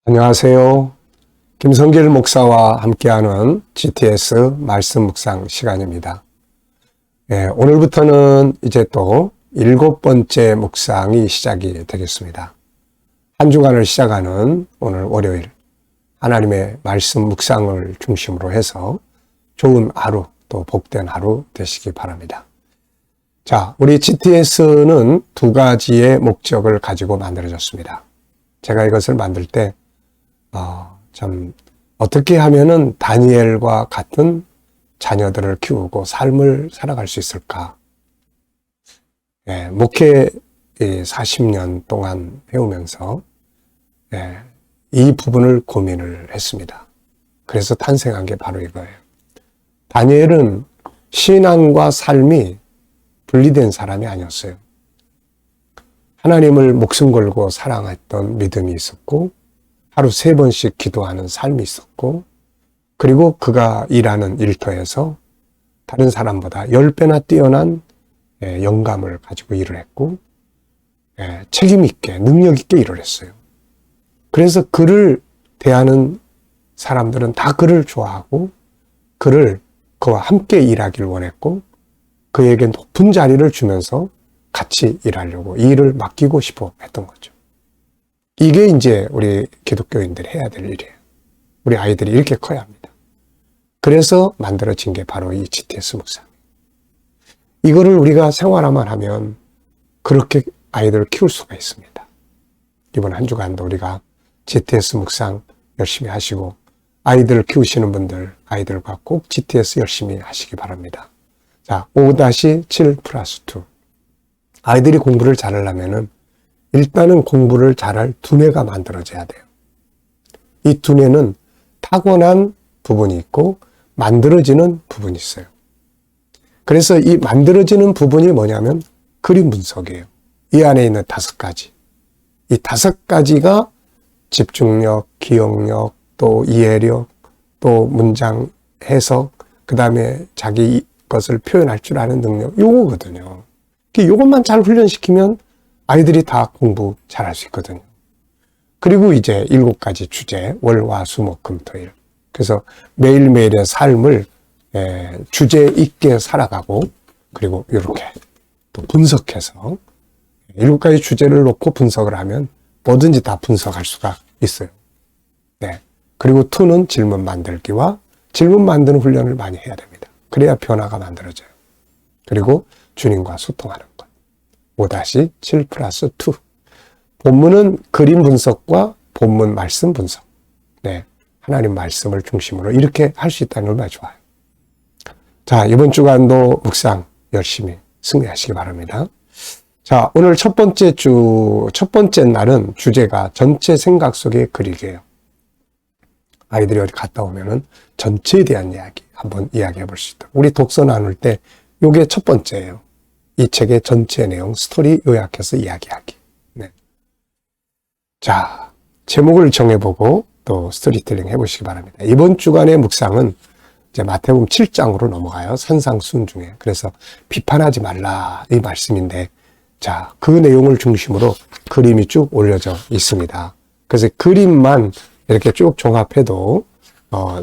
안녕하세요. 김성길 목사와 함께하는 GTS 말씀 묵상 시간입니다. 오늘부터는 이제 또 7번째 묵상이 시작이 되겠습니다. 한 주간을 시작하는 오늘 월요일 하나님의 말씀 묵상을 중심으로 해서 좋은 하루 또 복된 하루 되시기 바랍니다. 자, 우리 GTS는 두 가지의 목적을 가지고 만들어졌습니다. 제가 이것을 만들 때 참 어떻게 하면은 다니엘과 같은 자녀들을 키우고 삶을 살아갈 수 있을까? 목회 40년 동안 해오면서 이 부분을 고민을 했습니다. 그래서 탄생한 게 바로 이거예요. 다니엘은 신앙과 삶이 분리된 사람이 아니었어요. 하나님을 목숨 걸고 사랑했던 믿음이 있었고 하루 3번씩 기도하는 삶이 있었고, 그리고 그가 일하는 일터에서 다른 사람보다 10배나 뛰어난 영감을 가지고 일을 했고, 책임 있게, 능력 있게 일을 했어요. 그래서 그를 대하는 사람들은 다 그를 좋아하고, 그와 함께 일하기를 원했고, 그에게 높은 자리를 주면서 같이 일하려고 이 일을 맡기고 싶어 했던 거죠. 이게 이제 우리 기독교인들이 해야 될 일이에요. 우리 아이들이 이렇게 커야 합니다. 그래서 만들어진 게 바로 이 GTS 묵상. 이거를 우리가 생활화만 하면 그렇게 아이들을 키울 수가 있습니다. 이번 한 주간도 우리가 GTS 묵상 열심히 하시고 아이들을 키우시는 분들, 아이들과 꼭 GTS 열심히 하시기 바랍니다. 자, 5-7+2. 아이들이 공부를 잘하려면은 일단은 공부를 잘할 두뇌가 만들어져야 돼요. 이 두뇌는 타고난 부분이 있고 만들어지는 부분이 있어요. 그래서 이 만들어지는 부분이 뭐냐면 그림 분석이에요. 이 안에 있는 5가지. 이 5가지가 집중력, 기억력, 또 이해력, 또 문장 해석, 그 다음에 자기 것을 표현할 줄 아는 능력, 요거거든요. 요것만 잘 훈련시키면 아이들이 다 공부 잘할 수 있거든요. 그리고 이제 7가지 주제, 월, 화, 수, 목, 금, 토, 일. 그래서 매일매일의 삶을 주제 있게 살아가고, 그리고 이렇게 또 분석해서 7가지 주제를 놓고 분석을 하면 뭐든지 다 분석할 수가 있어요. 그리고 2는 질문 만들기와 질문 만드는 훈련을 많이 해야 됩니다. 그래야 변화가 만들어져요. 그리고 주님과 소통하는 것. 5-7+2. 본문은 그림 분석과 본문 말씀 분석. 하나님 말씀을 중심으로 이렇게 할 수 있다는 걸 얼마나 좋아요. 자, 이번 주간도 묵상 열심히 승리하시기 바랍니다. 자, 오늘 첫 번째 날은 주제가 전체 생각 속의 그리기예요. 아이들이 어디 갔다 오면은 전체에 대한 이야기 한번 이야기해 볼 수 있다. 우리 독서 나눌 때 이게 첫 번째예요. 이 책의 전체 내용, 스토리 요약해서 이야기하기. 자, 제목을 정해보고 또 스토리텔링 해보시기 바랍니다. 이번 주간의 묵상은 이제 마태복음 7장으로 넘어가요. 산상순중에. 그래서 비판하지 말라 이 말씀인데, 자, 그 내용을 중심으로 그림이 쭉 올려져 있습니다. 그래서 그림만 이렇게 쭉 종합해도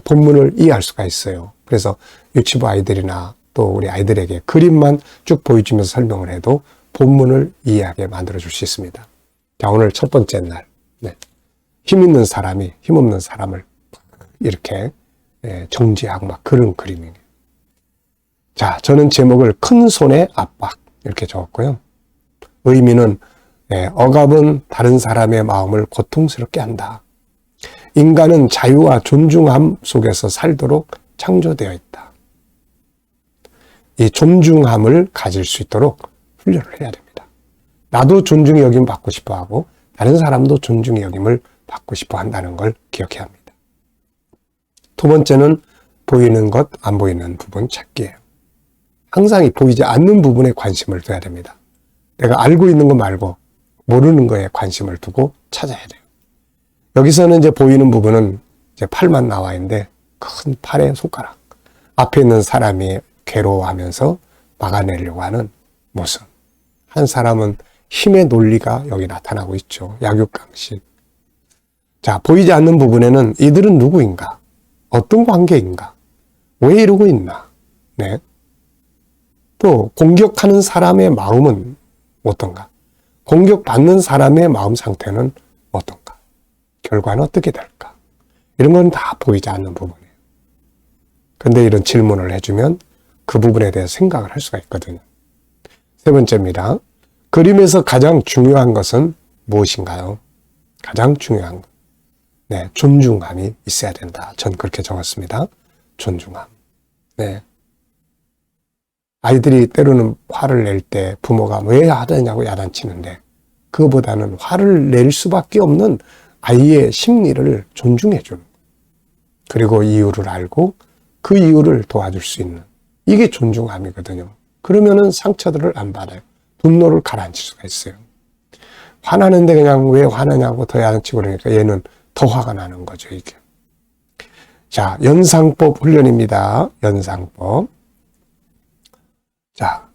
본문을 이해할 수가 있어요. 그래서 유치부 아이들이나 또 우리 아이들에게 그림만 쭉 보여주면서 설명을 해도 본문을 이해하게 만들어줄 수 있습니다. 자, 오늘 첫 번째 날. 힘 있는 사람이 힘없는 사람을 이렇게 정지하고 막 그런 그림이에요. 자, 저는 제목을 큰 손의 압박 이렇게 적었고요. 의미는 억압은 다른 사람의 마음을 고통스럽게 한다. 인간은 자유와 존중함 속에서 살도록 창조되어 있다. 이 존중함을 가질 수 있도록 훈련을 해야 됩니다. 나도 존중의 여김을 받고 싶어 하고 다른 사람도 존중의 여김을 받고 싶어 한다는 걸 기억해야 합니다. 두 번째는 보이는 것, 안 보이는 부분 찾기예요. 항상 이 보이지 않는 부분에 관심을 둬야 됩니다. 내가 알고 있는 거 말고 모르는 거에 관심을 두고 찾아야 돼요. 여기서는 이제 보이는 부분은 이제 팔만 나와 있는데 큰 팔의 손가락. 앞에 있는 사람이 괴로워하면서 막아내려고 하는 모습. 한 사람은 힘의 논리가 여기 나타나고 있죠. 약육강식. 자, 보이지 않는 부분에는 이들은 누구인가? 어떤 관계인가? 왜 이러고 있나? 네. 또 공격하는 사람의 마음은 어떤가? 공격받는 사람의 마음 상태는 어떤가? 결과는 어떻게 될까? 이런 건 다 보이지 않는 부분이에요. 근데 이런 질문을 해주면 그 부분에 대해서 생각을 할 수가 있거든요. 세 번째입니다. 그림에서 가장 중요한 것은 무엇인가요? 가장 중요한 것. 네, 존중감이 있어야 된다. 전 그렇게 적었습니다. 존중함. 네. 아이들이 때로는 화를 낼 때 부모가 왜 하느냐고 야단치는데 그거보다는 화를 낼 수밖에 없는 아이의 심리를 존중해 주는 거예요. 그리고 이유를 알고 그 이유를 도와줄 수 있는 이게 존중함이거든요. 그러면은 상처들을 안 받아요. 분노를 가라앉힐 수가 있어요. 화나는데 그냥 왜 화나냐고 더 야단치고 그러니까 얘는 더 화가 나는 거죠, 이게. 자, 연상법 훈련입니다. 연상법. 자,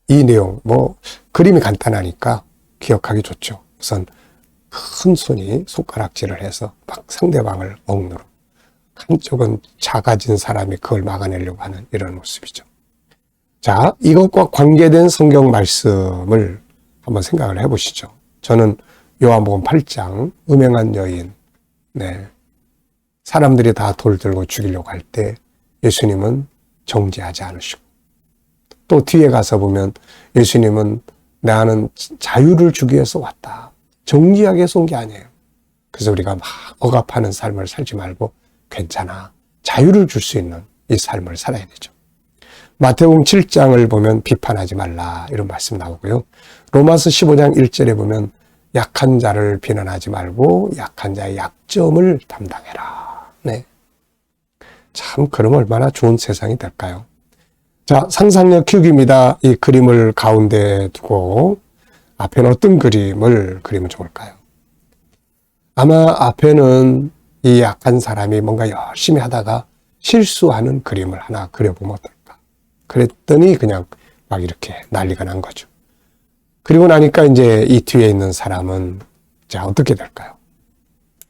이 내용, 그림이 간단하니까 기억하기 좋죠. 우선 큰 손이 손가락질을 해서 막 상대방을 억누르고 한쪽은 작아진 사람이 그걸 막아내려고 하는 이런 모습이죠. 자, 이것과 관계된 성경 말씀을 한번 생각을 해보시죠. 저는 요한복음 8장 음행한 여인, 네, 사람들이 다 돌 들고 죽이려고 할 때 예수님은 정죄하지 않으시고 또 뒤에 가서 보면 예수님은 나는 자유를 주기 위해서 왔다. 정죄하기 위해서 온 게 아니에요. 그래서 우리가 막 억압하는 삶을 살지 말고 괜찮아. 자유를 줄 수 있는 이 삶을 살아야 되죠. 마태복음 7장을 보면 비판하지 말라 이런 말씀 나오고요. 로마서 15장 1절에 보면 약한 자를 비난하지 말고 약한 자의 약점을 담당해라. 네. 참 그럼 얼마나 좋은 세상이 될까요? 자, 상상력 키우기입니다. 이 그림을 가운데 두고 앞에는 어떤 그림을 그리면 좋을까요? 아마 앞에는 이 약한 사람이 뭔가 열심히 하다가 실수하는 그림을 하나 그려보면 어떨까? 그랬더니 그냥 막 이렇게 난리가 난 거죠. 그리고 나니까 이제 이 뒤에 있는 사람은 자, 어떻게 될까요?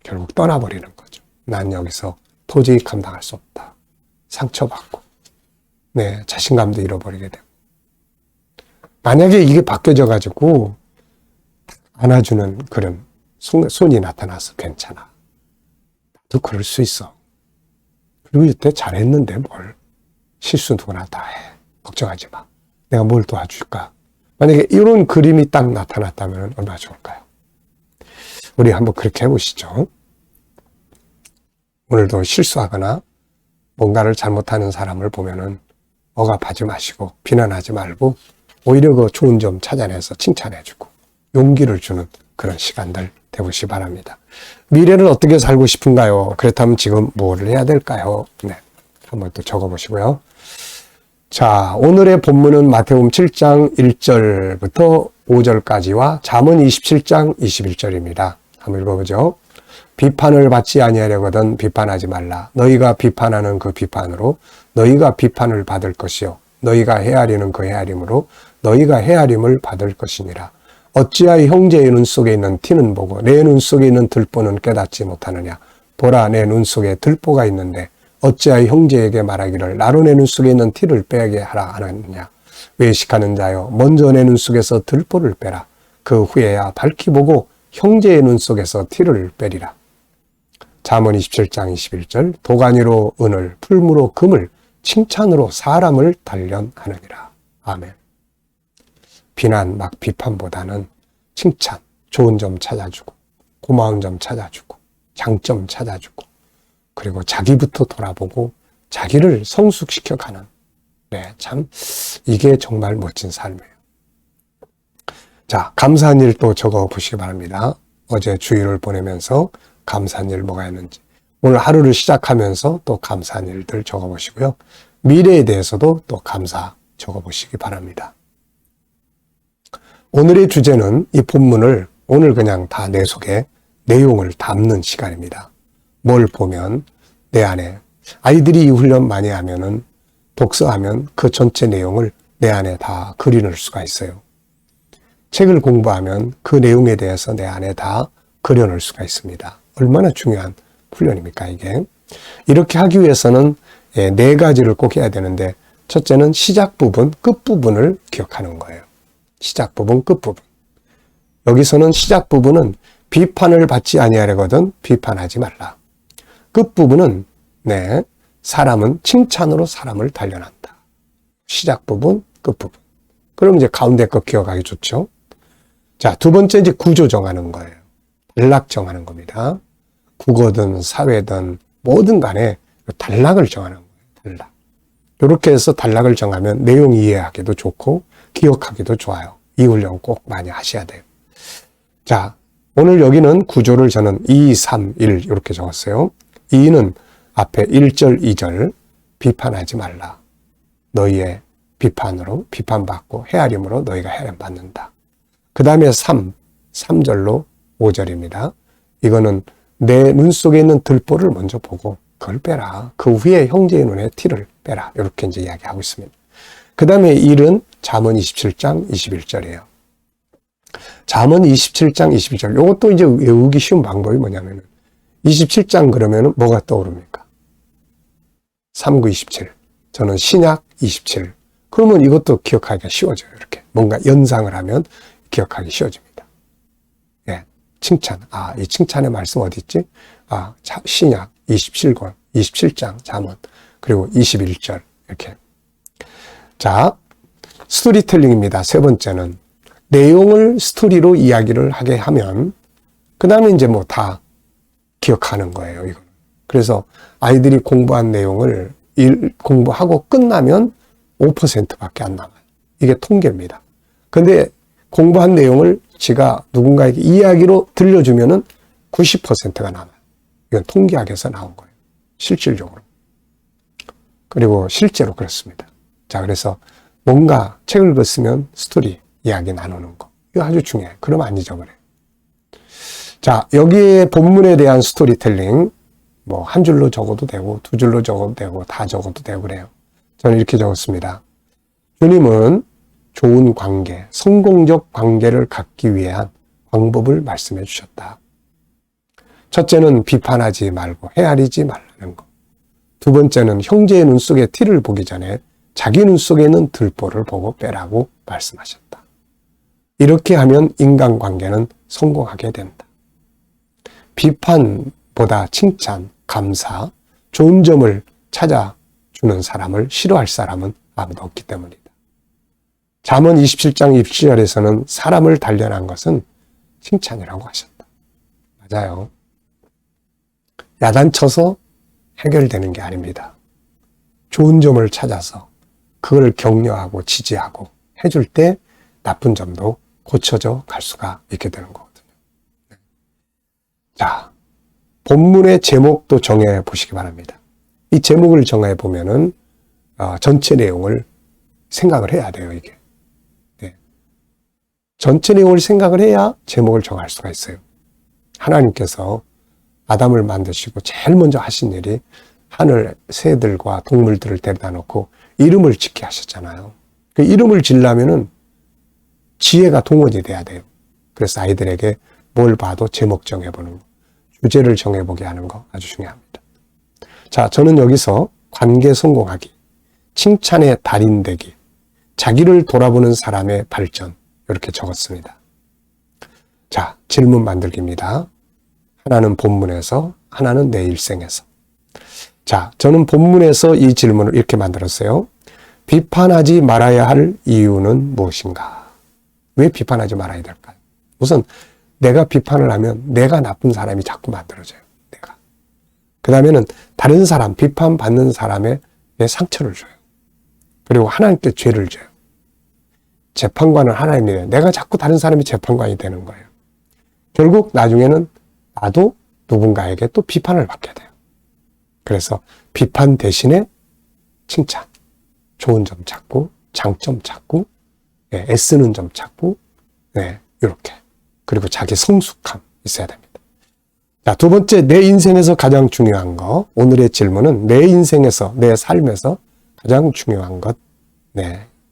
결국 떠나버리는 거죠. 난 여기서 도저히 감당할 수 없다. 상처받고, 네, 자신감도 잃어버리게 되고. 만약에 이게 바뀌어져가지고 안아주는 그런 손이 나타나서 괜찮아. 나도 그럴 수 있어. 그리고 이때 잘했는데 뭘. 실수 누구나 다 해. 걱정하지 마. 내가 뭘 도와줄까? 만약에 이런 그림이 딱 나타났다면 얼마나 좋을까요? 우리 한번 그렇게 해보시죠. 오늘도 실수하거나 뭔가를 잘못하는 사람을 보면은 억압하지 마시고 비난하지 말고 오히려 그 좋은 점 찾아내서 칭찬해주고 용기를 주는 그런 시간들 되보시기 바랍니다. 미래를 어떻게 살고 싶은가요? 그렇다면 지금 뭐를 해야 될까요? 네, 한번 또 적어보시고요. 자, 오늘의 본문은 마태복음 7장 1절부터 5절까지와 잠언 27장 21절입니다. 한번 읽어보죠. 비판을 받지 아니하려거든 비판하지 말라. 너희가 비판하는 그 비판으로 너희가 비판을 받을 것이요 너희가 헤아리는 그 헤아림으로 너희가 헤아림을 받을 것이니라. 어찌하여 형제의 눈 속에 있는 티는 보고 내 눈 속에 있는 들보는 깨닫지 못하느냐. 보라, 내 눈 속에 들보가 있는데 어찌하여 형제에게 말하기를 나로 내 눈 속에 있는 티를 빼게 하라 하느냐. 외식하는 자여 먼저 내 눈 속에서 들보를 빼라. 그 후에야 밝히 보고 형제의 눈 속에서 티를 빼리라. 잠언 27장 21절 도가니로 은을 풀무로 금을 칭찬으로 사람을 단련하느니라. 아멘. 비난 막 비판보다는 칭찬, 좋은 점 찾아주고 고마운 점 찾아주고 장점 찾아주고 그리고 자기부터 돌아보고 자기를 성숙시켜가는 네, 참 이게 정말 멋진 삶이에요. 자, 감사한 일 또 적어보시기 바랍니다. 어제 주일을 보내면서 감사한 일 뭐가 있는지 오늘 하루를 시작하면서 또 감사한 일들 적어보시고요. 미래에 대해서도 또 감사 적어보시기 바랍니다. 오늘의 주제는 이 본문을 오늘 그냥 다 내 속에 내용을 담는 시간입니다. 뭘 보면 내 안에 아이들이 이 훈련 많이 하면은 독서하면 그 전체 내용을 내 안에 다 그려놓을 수가 있어요. 책을 공부하면 그 내용에 대해서 내 안에 다 그려놓을 수가 있습니다. 얼마나 중요한 훈련입니까, 이게. 이렇게 하기 위해서는 네 가지를 꼭 해야 되는데, 첫째는 시작 부분, 끝 부분을 기억하는 거예요. 시작 부분, 끝 부분. 여기서는 시작 부분은 비판을 받지 아니하려거든 비판하지 말라. 끝 부분은 사람은 칭찬으로 사람을 단련한다. 시작 부분, 끝 부분. 그럼 이제 가운데 거 기억하기 좋죠. 자, 두 번째 이제 구조 정하는 거예요. 단락 정하는 겁니다. 국어든 사회든 뭐든 간에 단락을 정하는 거예요. 단락. 이렇게 해서 단락을 정하면 내용 이해하기도 좋고 기억하기도 좋아요. 이 훈련 꼭 많이 하셔야 돼요. 자, 오늘 여기는 구조를 저는 2, 3, 1 이렇게 적었어요. 2는 앞에 1절, 2절 비판하지 말라. 너희의 비판으로 비판받고 헤아림으로 너희가 헤아림받는다. 그 다음에 3절로 5절입니다. 이거는 내 눈 속에 있는 들보를 먼저 보고 그걸 빼라. 그 후에 형제의 눈에 티를 빼라. 이렇게 이제 이야기하고 있습니다. 그 다음에 1은 잠언 27장 21절이에요. 잠언 27장 21절. 이것도 이제 외우기 쉬운 방법이 뭐냐면은 27장 그러면은 뭐가 떠오릅니까? 3, 9, 27. 저는 신약 27. 그러면 이것도 기억하기가 쉬워져요. 이렇게. 뭔가 연상을 하면 기억하기 쉬워집니다. 예. 칭찬. 아, 이 칭찬의 말씀 어디 있지? 아, 신약 27권, 27장 잠언. 그리고 21절. 이렇게. 자, 스토리텔링입니다. 세 번째는. 내용을 스토리로 이야기를 하게 하면, 그 다음에 이제 뭐 다 기억하는 거예요, 이거는. 그래서 아이들이 공부한 내용을 공부하고 끝나면 5%밖에 안 남아요. 이게 통계입니다. 근데 공부한 내용을 지가 누군가에게 이야기로 들려주면은 90%가 남아요. 이건 통계학에서 나온 거예요. 실질적으로. 그리고 실제로 그렇습니다. 자, 그래서 뭔가 책을 읽었으면 스토리, 이야기 나누는 거. 이거 아주 중요해요. 그러면 안 잊어버려요. 자, 여기에 본문에 대한 스토리텔링, 뭐, 한 줄로 적어도 되고, 두 줄로 적어도 되고, 다 적어도 되고 그래요. 저는 이렇게 적었습니다. 주님은 좋은 관계, 성공적 관계를 갖기 위한 방법을 말씀해 주셨다. 첫째는 비판하지 말고 헤아리지 말라는 거. 두 번째는 형제의 눈 속에 티를 보기 전에 자기 눈 속에 있는 들보를 보고 빼라고 말씀하셨다. 이렇게 하면 인간관계는 성공하게 된다. 비판보다 칭찬, 감사, 좋은 점을 찾아주는 사람을 싫어할 사람은 아무도 없기 때문이다. 잠언 27장 27절에서는 사람을 단련한 것은 칭찬이라고 하셨다. 맞아요. 야단쳐서 해결되는 게 아닙니다. 좋은 점을 찾아서 그걸 격려하고 지지하고 해줄 때 나쁜 점도 고쳐져 갈 수가 있게 되는 거거든요. 자, 본문의 제목도 정해 보시기 바랍니다. 이 제목을 정해 보면은 전체 내용을 생각을 해야 돼요, 이게. 네. 전체 내용을 생각을 해야 제목을 정할 수가 있어요. 하나님께서 아담을 만드시고 제일 먼저 하신 일이 하늘 새들과 동물들을 데려다 놓고 이름을 짓게 하셨잖아요. 그 이름을 지으려면은 지혜가 동원이 돼야 돼요. 그래서 아이들에게 뭘 봐도 제목 정해보는 거, 주제를 정해보게 하는 거 아주 중요합니다. 자, 저는 여기서 관계 성공하기, 칭찬의 달인되기, 자기를 돌아보는 사람의 발전 이렇게 적었습니다. 자, 질문 만들기입니다. 하나는 본문에서, 하나는 내 일생에서. 자, 저는 본문에서 이 질문을 이렇게 만들었어요. 비판하지 말아야 할 이유는 무엇인가? 왜 비판하지 말아야 될까요? 우선 내가 비판을 하면 내가 나쁜 사람이 자꾸 만들어져요. 내가. 그 다음에는 다른 사람, 비판받는 사람의 내 상처를 줘요. 그리고 하나님께 죄를 져요. 재판관은 하나님이에요. 내가 자꾸 다른 사람이 재판관이 되는 거예요. 결국 나중에는 나도 누군가에게 또 비판을 받게 돼요. 그래서 비판 대신에 칭찬, 좋은 점 찾고, 장점 찾고, 애쓰는 점 찾고, 이렇게. 그리고 자기 성숙함 있어야 됩니다. 자, 두 번째, 내 인생에서 가장 중요한 거. 오늘의 질문은 내 인생에서, 내 삶에서 가장 중요한 것,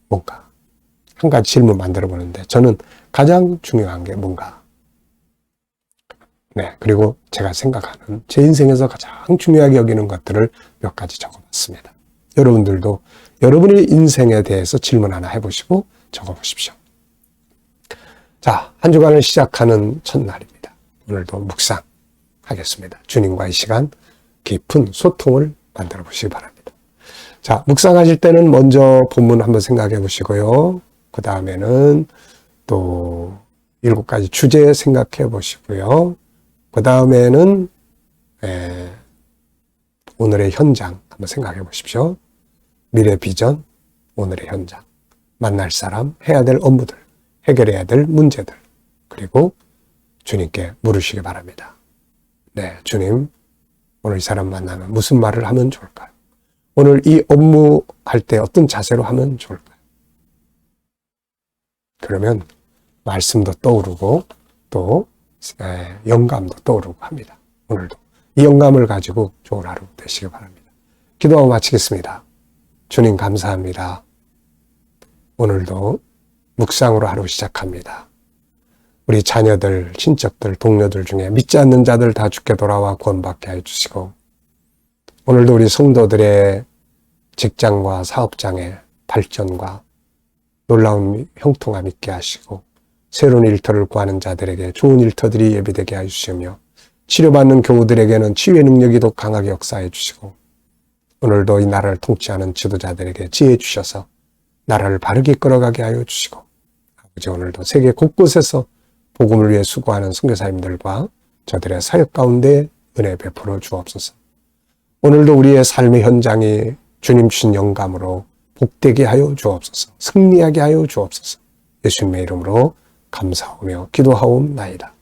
뭔가. 한 가지 질문 만들어 보는데, 저는 가장 중요한 게 뭔가? 네, 그리고 제가 생각하는 제 인생에서 가장 중요하게 여기는 것들을 몇 가지 적어봤습니다. 여러분들도 여러분의 인생에 대해서 질문 하나 해보시고 적어보십시오. 자, 한 주간을 시작하는 첫날입니다. 오늘도 묵상하겠습니다. 주님과의 시간, 깊은 소통을 만들어 보시기 바랍니다. 자, 묵상하실 때는 먼저 본문 한번 생각해 보시고요. 그 다음에는 또 7가지 주제 생각해 보시고요. 그 다음에는 오늘의 현장 한번 생각해 보십시오. 미래 비전, 오늘의 현장, 만날 사람, 해야 될 업무들, 해결해야 될 문제들, 그리고 주님께 물으시기 바랍니다. 네, 주님, 오늘 이 사람 만나면 무슨 말을 하면 좋을까요? 오늘 이 업무 할 때 어떤 자세로 하면 좋을까요? 그러면 말씀도 떠오르고 또 영감도 떠오르고 합니다. 오늘도 이 영감을 가지고 좋은 하루 되시기 바랍니다. 기도하고 마치겠습니다. 주님 감사합니다. 오늘도 묵상으로 하루 시작합니다. 우리 자녀들, 친척들, 동료들 중에 믿지 않는 자들 다 주께 돌아와 구원받게 해주시고, 오늘도 우리 성도들의 직장과 사업장의 발전과 놀라운 형통함 있게 하시고, 새로운 일터를 구하는 자들에게 좋은 일터들이 예비되게 해주시며, 치료받는 교우들에게는 치유의 능력이 더 강하게 역사해 주시고, 오늘도 이 나라를 통치하는 지도자들에게 지혜 주셔서 나라를 바르게 끌어가게 하여 주시고, 아버지 오늘도 세계 곳곳에서 복음을 위해 수고하는 선교사님들과 저들의 사역 가운데 은혜 베풀어 주옵소서. 오늘도 우리의 삶의 현장이 주님 주신 영감으로 복되게 하여 주옵소서. 승리하게 하여 주옵소서. 예수님의 이름으로 감사하며 기도하옵나이다.